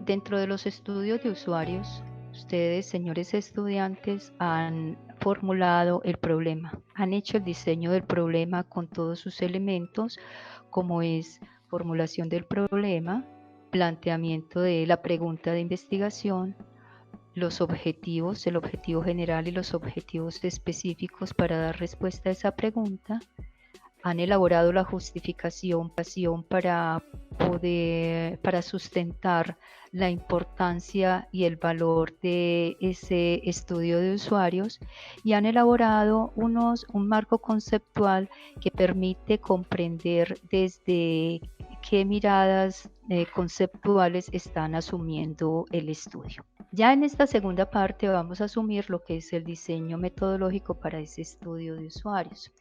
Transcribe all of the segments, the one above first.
Dentro de los estudios de usuarios, ustedes, señores estudiantes, han formulado el problema, han hecho el diseño del problema con todos sus elementos, como es formulación del problema, planteamiento de la pregunta de investigación, los objetivos, el objetivo general y los objetivos específicos para dar respuesta a esa pregunta. Han elaborado la justificación para sustentar la importancia y el valor de ese estudio de usuarios, y han elaborado un marco conceptual que permite comprender desde qué miradas conceptuales están asumiendo el estudio. Ya en esta segunda parte vamos a asumir lo que es el diseño metodológico para ese estudio de usuarios,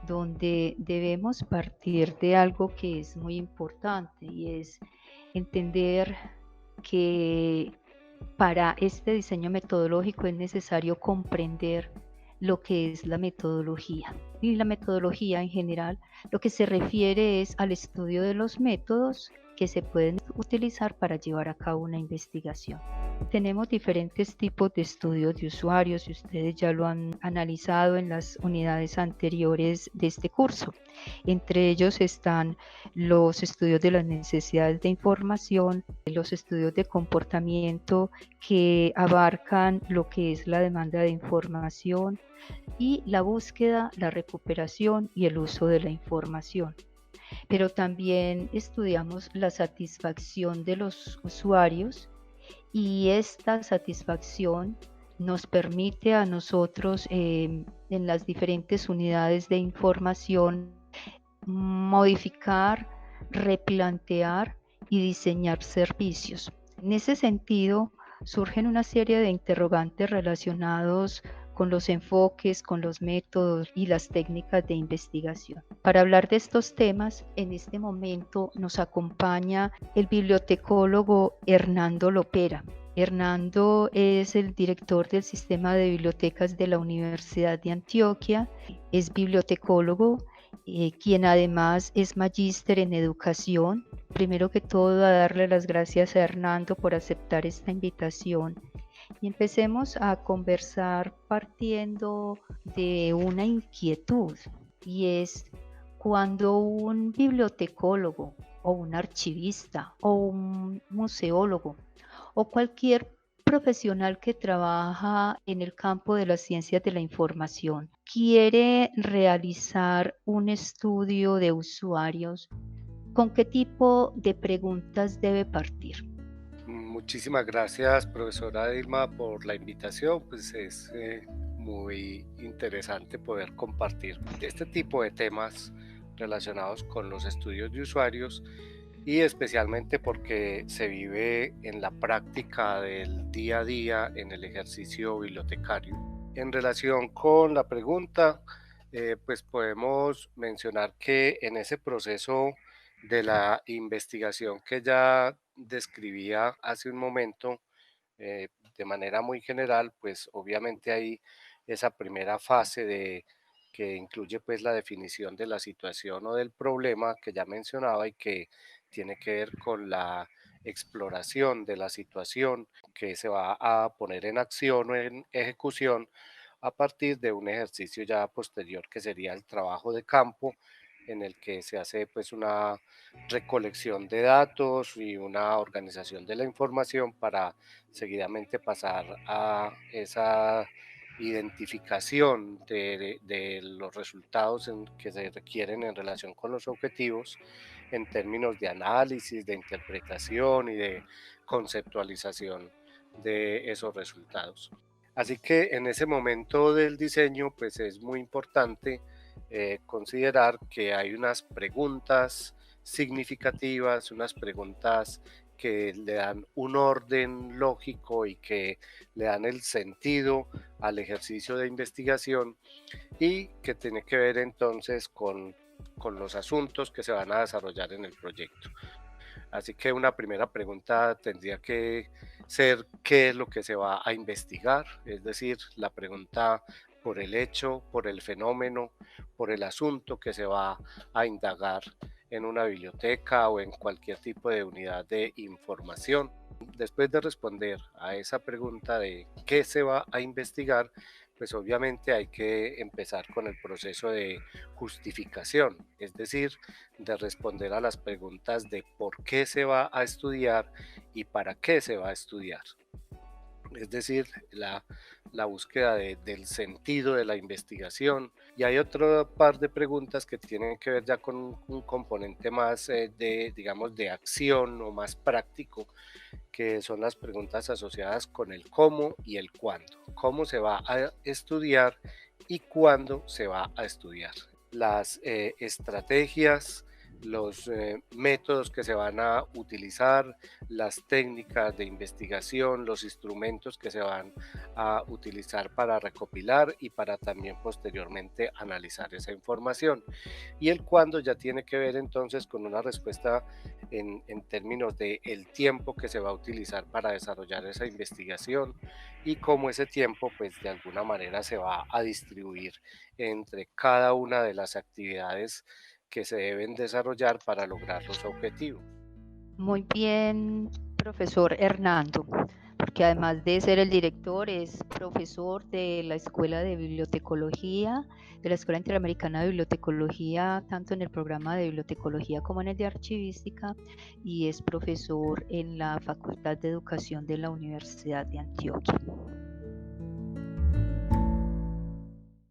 donde debemos partir de algo que es muy importante, y es entender que para este diseño metodológico es necesario comprender lo que es la metodología. Y la metodología en general lo que se refiere es al estudio de los métodos que se pueden utilizar para llevar a cabo una investigación. Tenemos diferentes tipos de estudios de usuarios y ustedes ya lo han analizado en las unidades anteriores de este curso. Entre ellos están los estudios de las necesidades de información, los estudios de comportamiento que abarcan lo que es la demanda de información y la búsqueda, la recuperación y el uso de la información. Pero también estudiamos la satisfacción de los usuarios, y esta satisfacción nos permite a nosotros en las diferentes unidades de información modificar, replantear y diseñar servicios. En ese sentido, surgen una serie de interrogantes relacionados con los enfoques, con los métodos y las técnicas de investigación. Para hablar de estos temas, en este momento nos acompaña el bibliotecólogo Hernando Lopera. Hernando es el director del Sistema de Bibliotecas de la Universidad de Antioquia, es bibliotecólogo, quien además es magíster en educación. Primero que todo, a darle las gracias a Hernando por aceptar esta invitación. Y empecemos a conversar partiendo de una inquietud, y es cuando un bibliotecólogo o un archivista o un museólogo o cualquier profesional que trabaja en el campo de las ciencias de la información quiere realizar un estudio de usuarios, ¿con qué tipo de preguntas debe partir? Muchísimas gracias, profesora Dilma, por la invitación. Pues es muy interesante poder compartir este tipo de temas relacionados con los estudios de usuarios, y especialmente porque se vive en la práctica del día a día en el ejercicio bibliotecario. En relación con la pregunta, pues podemos mencionar que en ese proceso de la investigación que ya describía hace un momento, de manera muy general, pues obviamente hay esa primera fase que incluye pues la definición de la situación o del problema que ya mencionaba, y que tiene que ver con la exploración de la situación que se va a poner en acción o en ejecución a partir de un ejercicio ya posterior, que sería el trabajo de campo, en el que se hace pues una recolección de datos y una organización de la información para seguidamente pasar a esa identificación de los resultados que se requieren en relación con los objetivos, en términos de análisis, de interpretación y de conceptualización de esos resultados. Así que en ese momento del diseño, pues es muy importante considerar que hay unas preguntas significativas, unas preguntas que le dan un orden lógico y que le dan el sentido al ejercicio de investigación, y que tiene que ver entonces con los asuntos que se van a desarrollar en el proyecto. Así que una primera pregunta tendría que ser qué es lo que se va a investigar, es decir, la pregunta por el hecho, por el fenómeno, por el asunto que se va a indagar en una biblioteca o en cualquier tipo de unidad de información. después de responder a esa pregunta de qué se va a investigar, pues obviamente hay que empezar con el proceso de justificación, es decir, de responder a las preguntas de por qué se va a estudiar y para qué se va a estudiar. Es decir, la búsqueda del sentido de la investigación. Y hay otro par de preguntas que tienen que ver ya con un componente más digamos, de acción o más práctico, que son las preguntas asociadas con el cómo y el cuándo. Cómo se va a estudiar y cuándo se va a estudiar. Las estrategias, los métodos que se van a utilizar, las técnicas de investigación, los instrumentos que se van a utilizar para recopilar y para también posteriormente analizar esa información. Y el cuándo ya tiene que ver entonces con una respuesta en términos de el tiempo que se va a utilizar para desarrollar esa investigación y cómo ese tiempo pues de alguna manera se va a distribuir entre cada una de las actividades que se deben desarrollar para lograr los objetivos. Muy bien, profesor Hernando, porque además de ser el director, es profesor de la Escuela de Bibliotecología, de la Escuela Interamericana de Bibliotecología, tanto en el programa de bibliotecología como en el de archivística, y es profesor en la Facultad de Educación de la Universidad de Antioquia.